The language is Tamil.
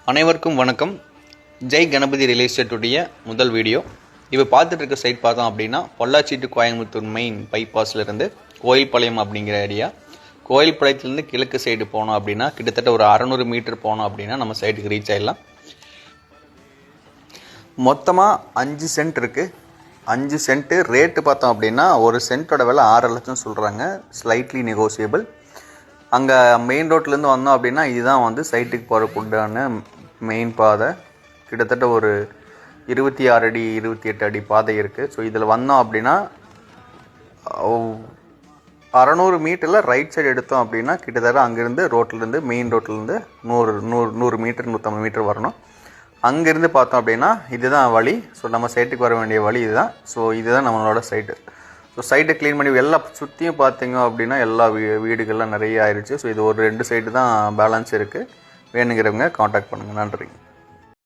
அனைவருக்கும் வணக்கம். ஜெய் கணபதி ரியல் எஸ்டேட்டுடைய முதல் வீடியோ. இப்போ பார்த்துட்டு இருக்க சைட் பார்த்தோம் அப்படின்னா பொள்ளாச்சி டு கோயம்புத்தூர் மெயின் பைபாஸ்லேருந்து கோயில்பாளையம் அப்படிங்கிற ஏரியா. கோயில்பாளையத்துலேருந்து கிழக்கு சைடு போனோம் அப்படின்னா கிட்டத்தட்ட ஒரு 600 மீட்டர் போனோம் அப்படின்னா நம்ம சைட்டுக்கு ரீச் ஆகிடலாம். மொத்தமாக 5 சென்ட் இருக்குது. 5 சென்ட்டு ரேட்டு பார்த்தோம் அப்படின்னா ஒரு சென்ட்டோட விலை 6 லட்சம் சொல்கிறாங்க. Slightly negotiable. அங்கே மெயின் ரோட்லேருந்து வந்தோம் அப்படின்னா இதுதான் வந்து சைட்டுக்கு போகிறக்குண்டான மெயின் பாதை. கிட்டத்தட்ட ஒரு 26 அடி 28 அடி பாதை இருக்குது. ஸோ இதில் வந்தோம் அப்படின்னா 600 மீட்டரில் ரைட் சைடு எடுத்தோம் அப்படின்னா கிட்டத்தட்ட அங்கேருந்து ரோட்லேருந்து மெயின் ரோட்லேருந்து 100 மீட்டர் 150 மீட்டர் வரணும். அங்கேருந்து பார்த்தோம் அப்படின்னா இதுதான் வழி. ஸோ நம்ம சைட்டுக்கு வர வேண்டிய வழி இதுதான். ஸோ இதுதான் நம்மளோட சைட்டு. ஸோ சைட்டை க்ளீன் பண்ணி எல்லாம் சுற்றியும் பார்த்தீங்க அப்படின்னா எல்லா வீடுகள்லாம் நிறைய ஆயிடுச்சு. ஸோ இது ஒரு 2 சைடு தான் பேலன்ஸ் இருக்குது. வேணுங்கிறவங்க காண்டாக்ட் பண்ணுங்கள். நன்றி.